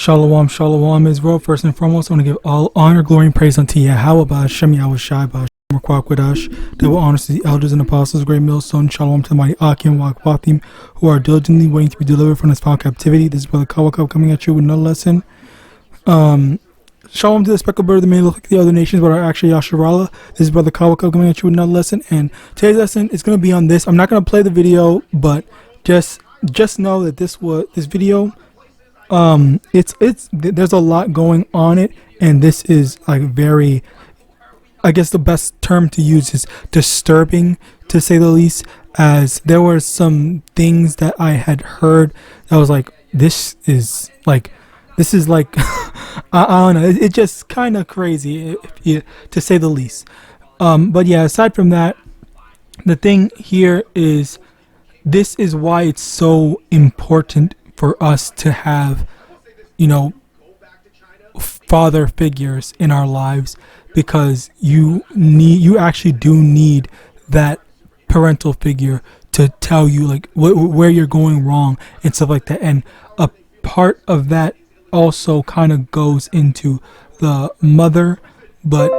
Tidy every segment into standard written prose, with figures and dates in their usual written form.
Shalom, shalom, Israel. First and foremost, I want to give all honor, glory, and praise unto YAHAWAH, SHAMAIWAN, that will honor to the elders and apostles, great millstone. Shalom to the mighty Akim, Wathim, who are diligently waiting to be delivered from this foul captivity. This is Brother Kawakab coming at you with another lesson. Shalom to the speckled bird that may look like the other nations, but are actually Yasharallah. This is Brother Kawakab coming at you with another lesson. And today's lesson is going to be on this. I'm not going to play the video, but just know that this video. There's a lot going on it, and this is like very, I guess the best term to use is disturbing, to say the least, as there were some things that I had heard that was like, this is like I don't know, it's just kind of crazy, to say the least. But yeah, aside from that, the thing here is, this is why it's so important for us to have, father figures in our lives, because you actually do need that parental figure to tell you like where you're going wrong and stuff like that. And a part of that also kind of goes into the mother, but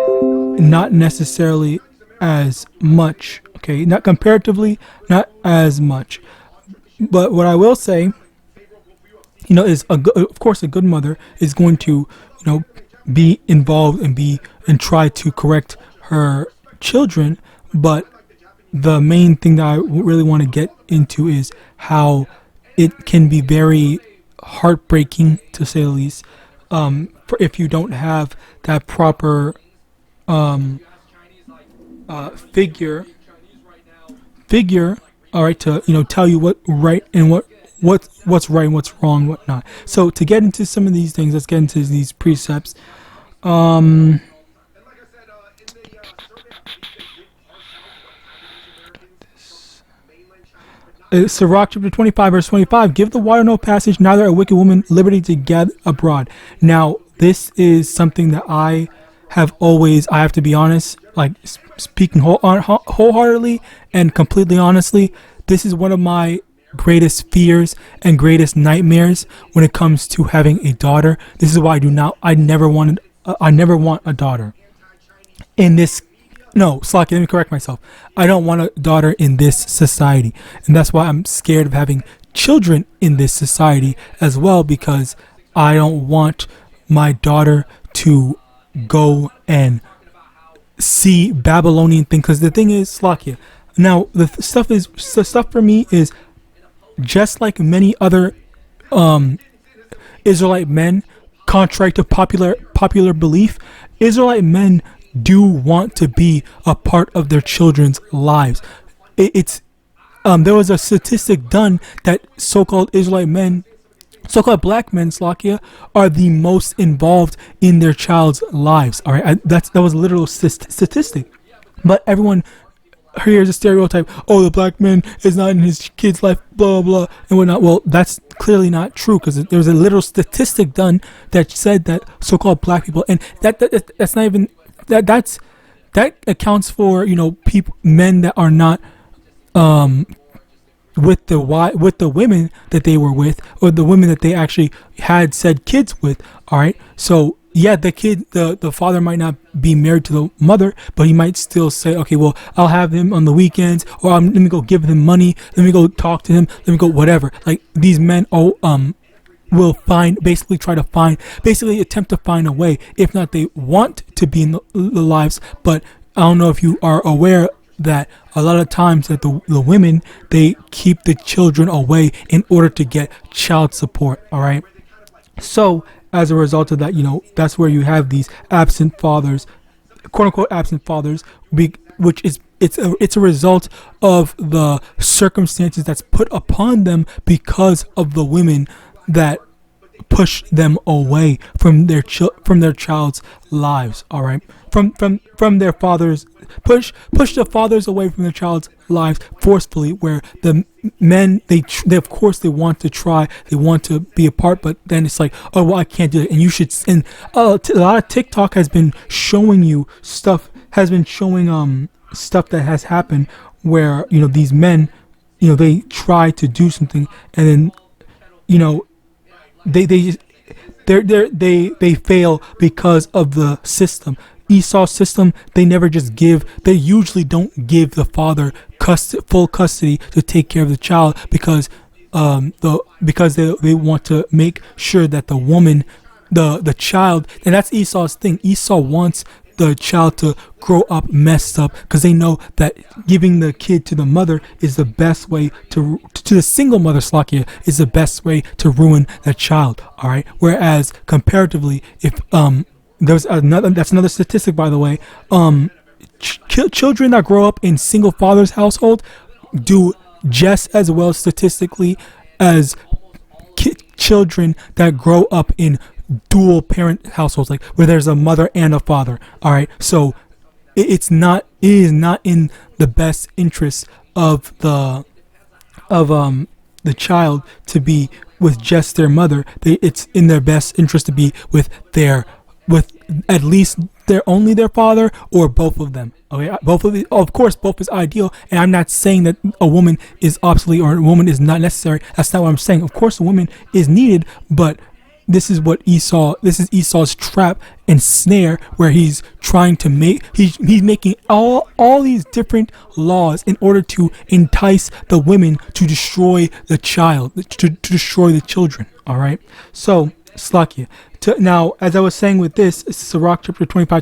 not necessarily as much. Okay, not comparatively, not as much. But what I will say, is of course a good mother is going to, be involved and try to correct her children. But the main thing that I really want to get into is how it can be very heartbreaking, to say the least, for if you don't have that proper figure, all right, to tell you what right and what's right and what's wrong, whatnot. So to get into some of these things, let's get into these precepts. Sirach chapter 25 verse 25, give the water no passage, neither a wicked woman liberty to get abroad. Now this is something that I have to be honest, like speaking wholeheartedly and completely honestly, this is one of my greatest fears and greatest nightmares when it comes to having a daughter. This is why I never want a daughter in this. No, Slocky, let me correct myself. I don't want a daughter in this society, and that's why I'm scared of having children in this society as well, because I don't want my daughter to go and see Babylonian thing. Because the thing is, Slocky, now the stuff for me is just like many other Israelite men, contrary to popular belief. Israelite men do want to be a part of their children's lives. There was a statistic done that so-called Israelite men, so-called black men, Slakia, are the most involved in their child's lives. All right, that was a literal statistic. But everyone here's a stereotype. Oh, the black man is not in his kid's life, blah blah blah, and whatnot. Well, that's clearly not true, because there was a literal statistic done that said that so-called black people, and that's not even that accounts for men that are not with the women that they were with, or the women that they actually had said kids with. All right, so yeah, the father might not be married to the mother, but he might still say, okay, well, I'll have him on the weekends, or let me go give him money, let me go talk to him, let me go whatever. Like, these men will attempt to find a way. If not, they want to be in the lives. But I don't know if you are aware that a lot of times that the women, they keep the children away in order to get child support. All right, so as a result of that, that's where you have these absent fathers, quote unquote absent fathers, which is it's a result of the circumstances that's put upon them because of the women that push them away from their child's lives. All right, from their fathers, push the fathers away from their child's lives forcefully, where the men, they of course they want to try, they want to be a part, but then it's like, oh well, I can't do it, and you should. And a lot of TikTok has been showing you stuff that has happened where these men, they try to do something, and then they they fail because of the system. Esau's system, they never just give. They usually don't give the father full custody to take care of the child because because they want to make sure that the woman, the child, and that's Esau's thing. Esau wants the child to grow up messed up because they know that giving the kid to the mother is the best way to the single mother, Slakia, is the best way to ruin that child. All right. Whereas comparatively, if there's that's another statistic, by the way, children that grow up in single father's household do just as well statistically as children that grow up in dual parent households, like where there's a mother and a father. All right, so it is not in the best interest of the child to be with just their mother. It's in their best interest to be with at least only their father or both of them. Okay, of course, both is ideal, and I'm not saying that a woman is obsolete or a woman is not necessary. That's not what I'm saying. Of course, a woman is needed, but this is Esau's trap and snare, where he's trying to he's making all these different laws in order to entice the women to destroy the child, to destroy the children. All right, so Slakia. Now, as I was saying with this Sirach chapter 25,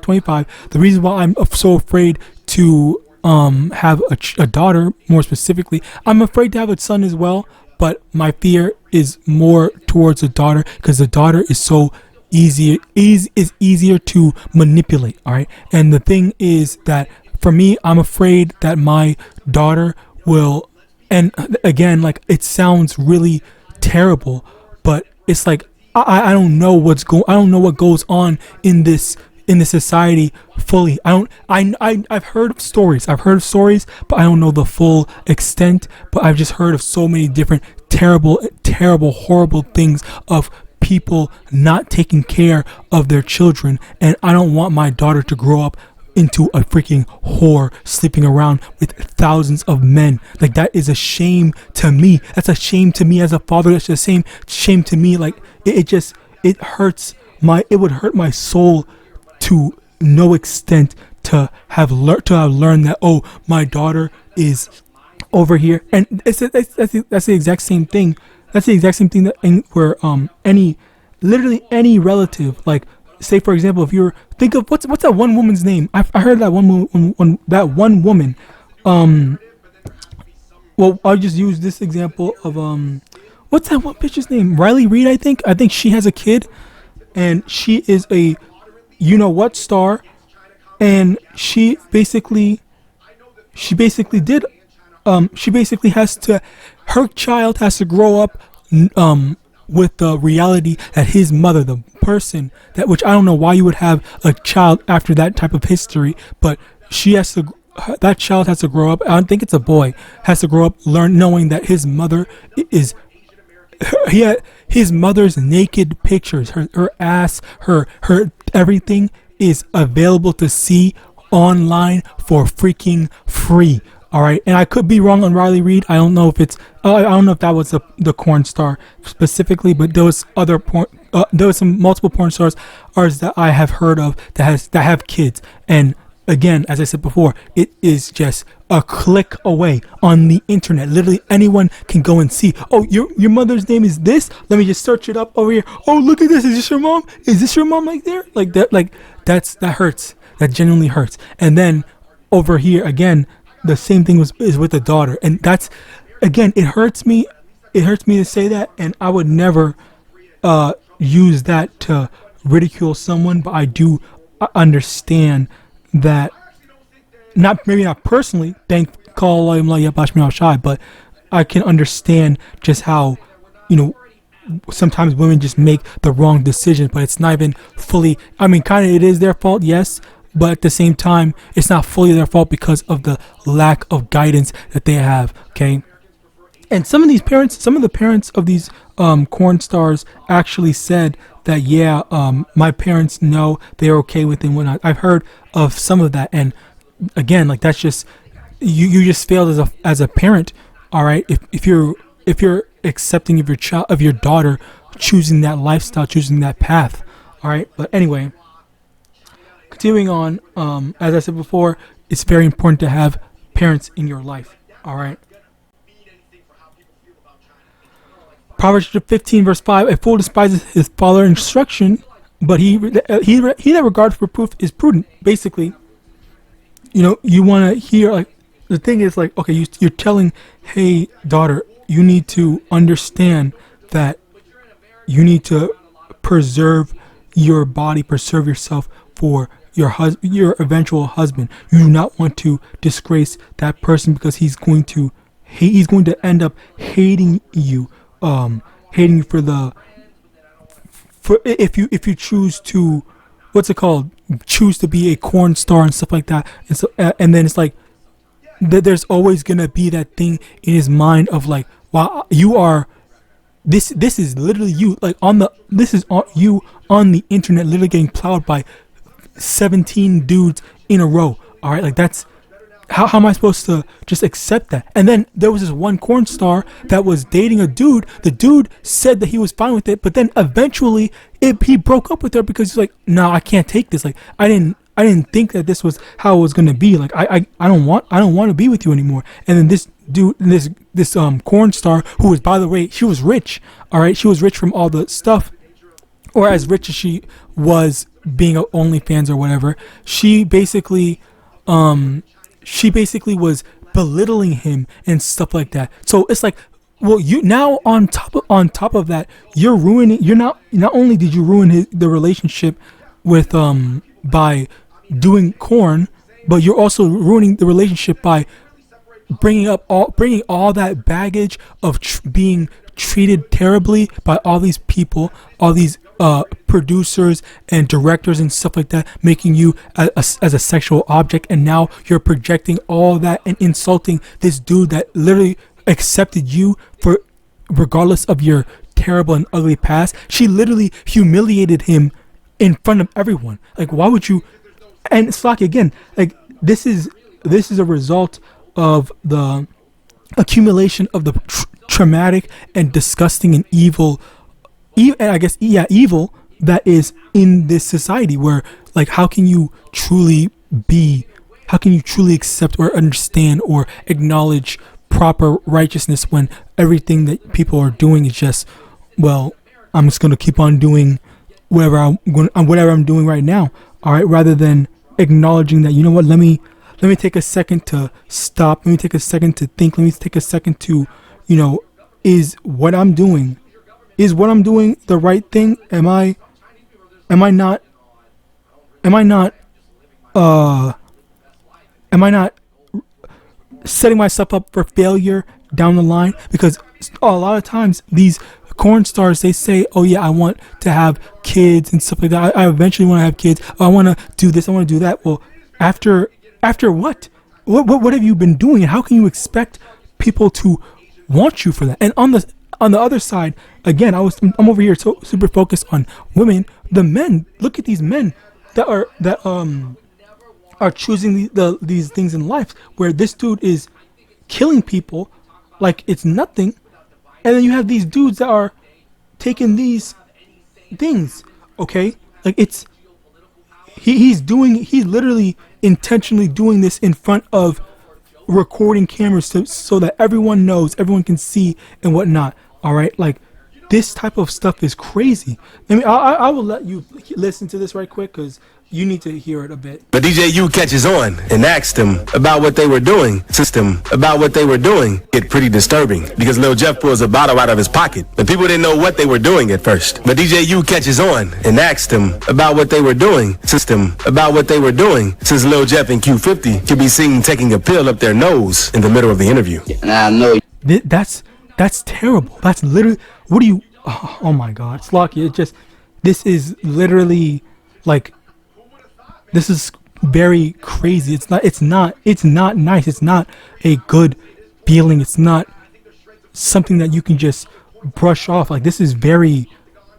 the reason why I'm so afraid to have a daughter, more specifically, I'm afraid to have a son as well, but my fear is more towards the daughter because the daughter is so easier to manipulate. All right, and the thing is that for me, I'm afraid that my daughter will, and again, like, it sounds really terrible, but it's like I don't know I don't know what goes on in this society fully. I've heard of stories, but I don't know the full extent. But I've just heard of so many different terrible, horrible things of people not taking care of their children, and I don't want my daughter to grow up into a freaking whore sleeping around with thousands of men. Like, that is a shame to me. That's a shame to me as a father. That's the same shame to me. Like, it hurts it would hurt my soul to no extent to have learned that, oh, my daughter is over here, and that's the exact same thing. That's the exact same thing that where literally any relative, like, say for example, if you're think of what's that one woman's name? I heard that one woman. Well, I'll just use this example of what's that one bitch's name? Riley Reid, I think. I think she has a kid, and she is a star, and she basically did her child has to grow up with the reality that his mother, the person which I don't know why you would have a child after that type of history, but that child has to grow up. I think it's a boy, has to grow up knowing that his mother is his mother's naked pictures, her ass, her everything is available to see online for freaking free. All right, and I could be wrong on Riley Reid. I don't know if I don't know if that was the corn star specifically, but there was there was some multiple porn stars that I have heard of that have kids. And again, as I said before, it is just a click away on the internet. Literally anyone can go and see. Oh, your mother's name is this. Let me just search it up over here. Oh, look at this. Is this your mom? Is this your mom? Like there, like that. Like that hurts. That genuinely hurts. And then over here again, the same thing is with the daughter, and that's, again, it hurts me to say that, and I would never use that to ridicule someone, but I do understand that, maybe not personally, thank Allah, YAHAWAH, but I can understand just how sometimes women just make the wrong decisions, but it's not even fully, kind of it is their fault, yes, but at the same time, it's not fully their fault because of the lack of guidance that they have. Okay, and some of the parents of these corn stars actually said that, yeah, my parents know they're okay with it and whatnot. I've heard of some of that, and again, like, that's just you just failed as a parent. All right, if you're accepting of your daughter choosing that lifestyle, choosing that path. All right, but anyway, continuing on. As I said before, it's very important to have parents in your life. All right. Proverbs 15 verse 5: A fool despises his father's instruction, but he that regards reproof is prudent. Basically, you want to hear, like, the thing is, like, okay, you're telling, hey daughter, you need to understand that you need to preserve your body, preserve yourself for your eventual husband. You do not want to disgrace that person, because he's going to end up hating you. Hating you for if you choose to, what's it called, choose to be a corn star and stuff like that. And so and then it's like there's always gonna be that thing in his mind of like, wow, you are this is literally you, like this is you on the internet, literally getting plowed by 17 dudes in a row. All right, like that's how am I supposed to just accept that? And then there was this one corn star that was dating a dude. The dude said that he was fine with it, but then eventually he broke up with her because he's like, no, I can't take this. Like, I didn't think that this was how it was gonna be. Like, I don't want to be with you anymore. And then this dude, this corn star, who was, by the way, she was rich. All right, she was rich from all the stuff, or as rich as she was being a OnlyFans or whatever. She basically was belittling him and stuff like that. So it's like, well, you now on top of that, you're not only did you ruin the relationship with by doing corn, but you're also ruining the relationship by bringing all that baggage of being treated terribly by all these people, all these producers and directors and stuff like that, making you as a sexual object. And now you're projecting all that and insulting this dude that literally accepted you for, regardless of your terrible and ugly past. She literally humiliated him in front of everyone. Like, why would you? And Slocky, again, like, this is a result of the accumulation of the traumatic and disgusting and evil that is in this society, where, like, how can you truly accept or understand or acknowledge proper righteousness when everything that people are doing is just, well, I'm just going to keep on doing whatever I'm doing right now. All right, rather than acknowledging that, you know what, let me take a second to stop. Let me take a second to think. Let me take a second to, is what I'm doing the right thing? Am I not setting myself up for failure down the line? Because a lot of times these corn stars, they say, oh yeah, I want to have kids and stuff like that. I eventually want to have kids. Oh, I want to do this. I want to do that. Well, after what? What have you been doing? And how can you expect people to want you for that? And on the other side, again, I'm over here so super focused on women. The men, look at these men that are choosing these things in life, where this dude is killing people like it's nothing, and then you have these dudes that are taking these things, okay? Like, it's he's literally intentionally doing this in front of recording cameras so that everyone knows, everyone can see and whatnot. All right, like, this type of stuff is crazy. I will let you listen to this right quick, because you need to hear it a bit. But DJ U catches on and asked him about what they were doing. Get pretty disturbing, because Lil Jeff pulls a bottle out of his pocket, and people didn't know what they were doing at first. But DJ U catches on and asked him about what they were doing. Since Lil Jeff and Q50 could be seen taking a pill up their nose in the middle of the interview. And I know that's terrible. That's literally, what do you? Oh my God, Slocky. This is literally, like, this is very crazy. It's not nice. It's not a good feeling. It's not something that you can just brush off. Like, this is very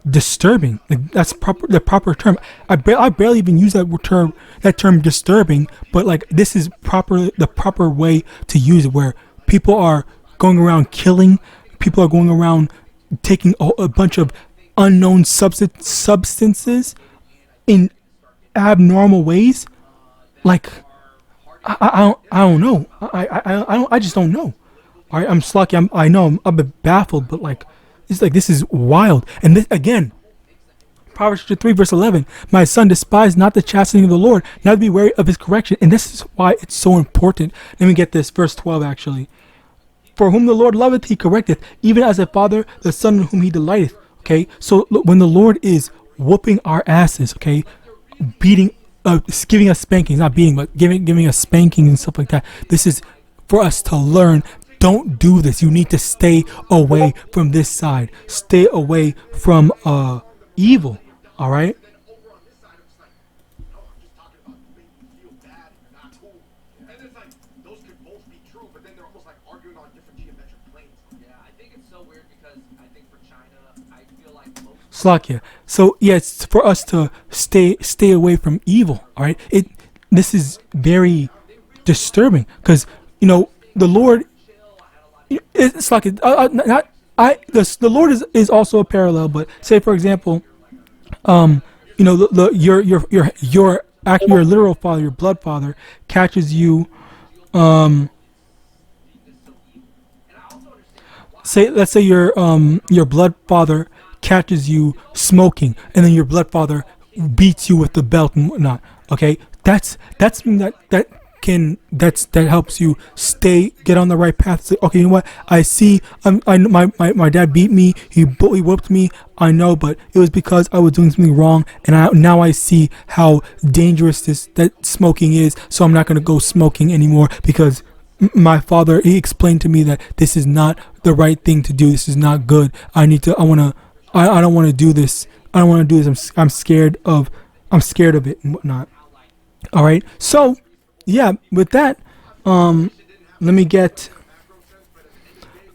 disturbing. Like, that's the proper term. I barely even use that term disturbing, but, like, this is the proper way to use it, where people are going around killing, people are going around taking a bunch of unknown substances in abnormal ways, like I don't know. I just don't know. All right, I'm lucky. I know I'm a bit baffled, but like it's like this is wild. And this again, Proverbs 3 verse 11. My son, despise not the chastening of the Lord, neither be wary of his correction. And this is why it's so important. Let me get this, verse 12 actually. For whom the Lord loveth, he correcteth, even as a father the son in whom he delighteth. Okay, so look, when the Lord is whooping our asses, okay, beating, giving us spankings, not beating, but giving us spankings and stuff like that. This is for us to learn. Don't do this. You need to stay away from this side. Stay away from evil. All right. Slakia. So yeah, it's for us to stay away from evil. All right. This is very disturbing because the Lord. It's like the Lord is also a parallel. But say for example, your literal father, your blood father, catches you. Let's say your blood father catches you smoking, and then your blood father beats you with the belt and whatnot. Okay, that's something that helps you get on the right path. Say, okay, you know what? I see. My dad beat me. He whooped me. I know, but it was because I was doing something wrong, and now I see how dangerous that smoking is. So I'm not gonna go smoking anymore because my father, he explained to me that this is not the right thing to do. This is not good. I don't want to do this. I don't want to do this. I'm scared of it and whatnot. All right. So, yeah, with that, let me get,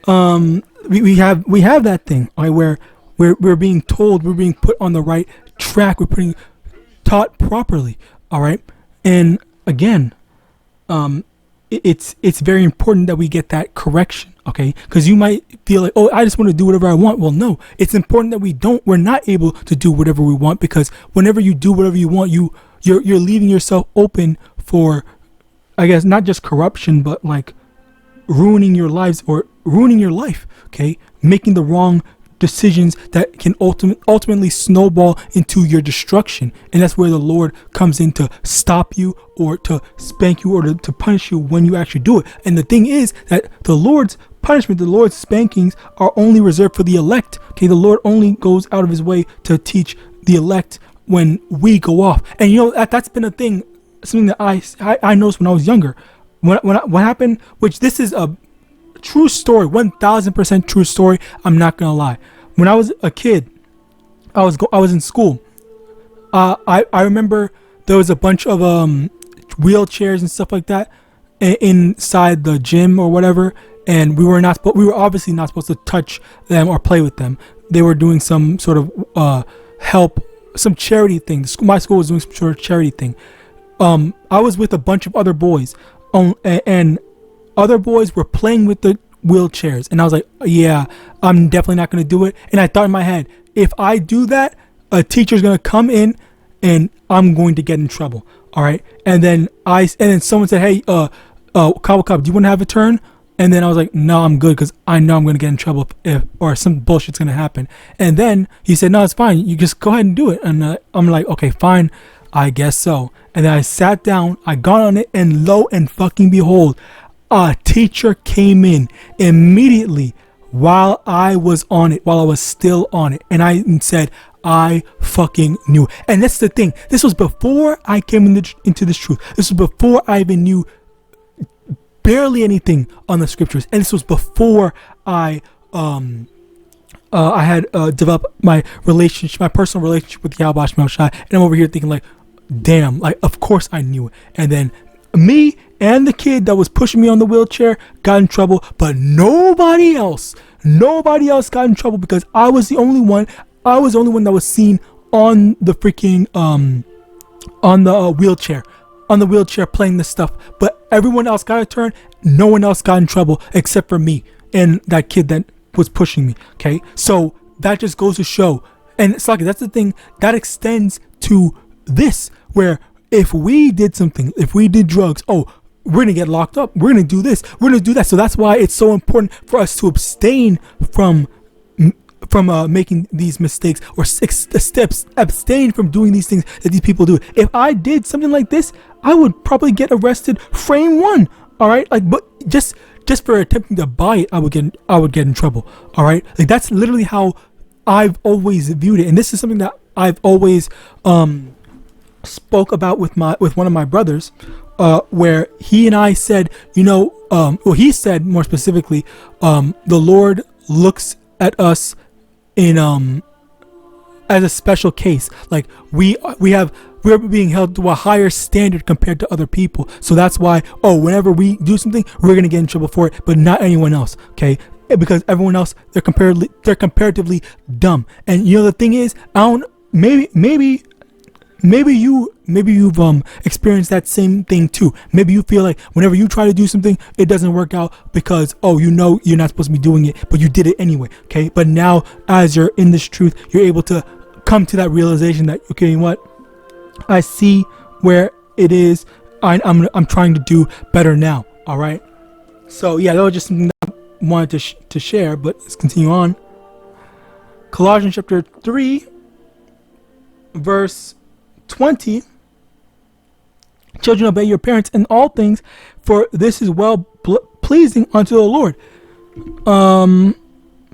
we have that thing, all right, where we're being told, we're being put on the right track. We're being taught properly. All right. And again, it's very important that we get that correction, okay? Because you might feel like, oh, I just want to do whatever I want. Well, no, it's important that we're not able to do whatever we want, because whenever you do whatever you want, you're leaving yourself open for, I guess, not just corruption, but like ruining your lives or ruining your life, okay? Making the wrong decisions that can ultimately snowball into your destruction. And that's where the Lord comes in to stop you or to spank you or to punish you when you actually do it. And the thing is that the Lord's punishment, the Lord's spankings are only reserved for the elect. Okay, the Lord only goes out of his way to teach the elect when we go off. And that's been a thing, something that I noticed when I was younger. What happened, which this is a true story, 1000% true story. I'm not gonna lie. When I was a kid, I was in school. I remember there was a bunch of wheelchairs and stuff like that inside the gym or whatever, and we were obviously not supposed to touch them or play with them. They were doing some sort of some charity thing. My school was doing some sort of charity thing. I was with a bunch of other boys, and other boys were playing with the wheelchairs, and I was like, yeah, I'm definitely not going to do it. And I thought in my head, if I do that, a teacher's going to come in and I'm going to get in trouble. All right. And then someone said, hey, Kawakab, do you want to have a turn? And then I was like, no, I'm good, because I know I'm going to get in trouble or some bullshit's going to happen. And then he said, no, it's fine. You just go ahead and do it. And I'm like, okay, fine. I guess so. And then I sat down, I got on it, and lo and fucking behold, a teacher came in immediately while I was still on it. And I said, I fucking knew. And that's the thing. This was before I came into this truth. This was before I even knew barely anything on the scriptures. And this was before I had developed my personal relationship with YAHAWAH. And I'm over here thinking like, damn, like, of course I knew it. And then me and the kid that was pushing me on the wheelchair got in trouble, but nobody else got in trouble, because I was the only one that was seen on the freaking on the wheelchair playing this stuff. But everyone else got a turn. No one else got in trouble except for me and that kid that was pushing me. Okay, so that just goes to show And it's like that's the thing that extends to this, where if we did something, if we did drugs, oh, we're gonna get locked up, we're gonna do this, we're gonna do that. So that's why it's so important for us to abstain from making these mistakes, or abstain from doing these things that these people do. If I did something like this, I would probably get arrested frame one. All right, like, but just for attempting to buy it, I would get in trouble. All right, like that's literally how I've always viewed it, and this is something that I've always spoke about with one of my brothers, where he and I said, well, he said more specifically, the Lord looks at us in as a special case. Like we're being held to a higher standard compared to other people. So that's why, whenever we do something, we're gonna get in trouble for it, but not anyone else. Okay, because everyone else, they're comparatively dumb. And the thing is, maybe you've experienced that same thing too. Maybe you feel like whenever you try to do something, it doesn't work out because you're not supposed to be doing it, but you did it anyway. Okay, but now as you're in this truth, you're able to come to that realization that, okay, you know what, I see where it is. I'm trying to do better now. All right. So yeah, that was just something that I wanted to share. But let's continue on. Colossians chapter 3, verse 20. Children, obey your parents in all things, for this is well pleasing unto the Lord.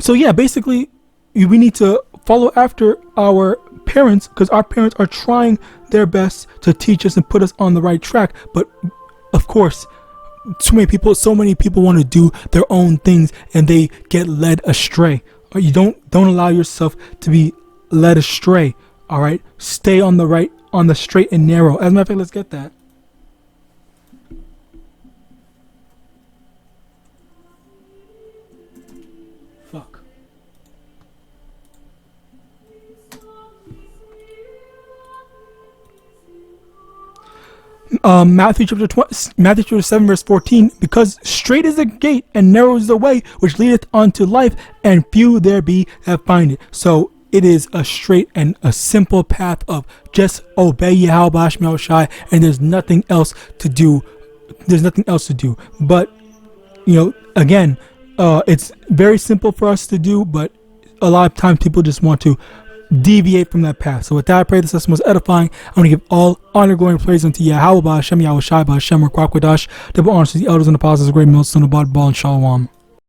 So yeah, basically, we need to follow after our parents, because our parents are trying their best to teach us and put us on the right track. But of course, so many people want to do their own things, and they get led astray. Or you don't allow yourself to be led astray. All right, stay on the straight and narrow. As a matter of fact, let's get that. Fuck. Matthew chapter 7 verse 14. Because straight is the gate and narrow is the way which leadeth unto life, and few there be that find it. So it is a straight and a simple path of just obey YAHAWASHI, and there's nothing else to do. But again, it's very simple for us to do, but a lot of times people just want to deviate from that path. So with that, I pray this lesson was edifying. I want to give all honor, glory, and praise unto YAHAWAH, Yahawadah, YAHAWASHI, Hashem, Rakwakadash, double honors to the elders and apostles, great millstone, abad, ball, and shalom.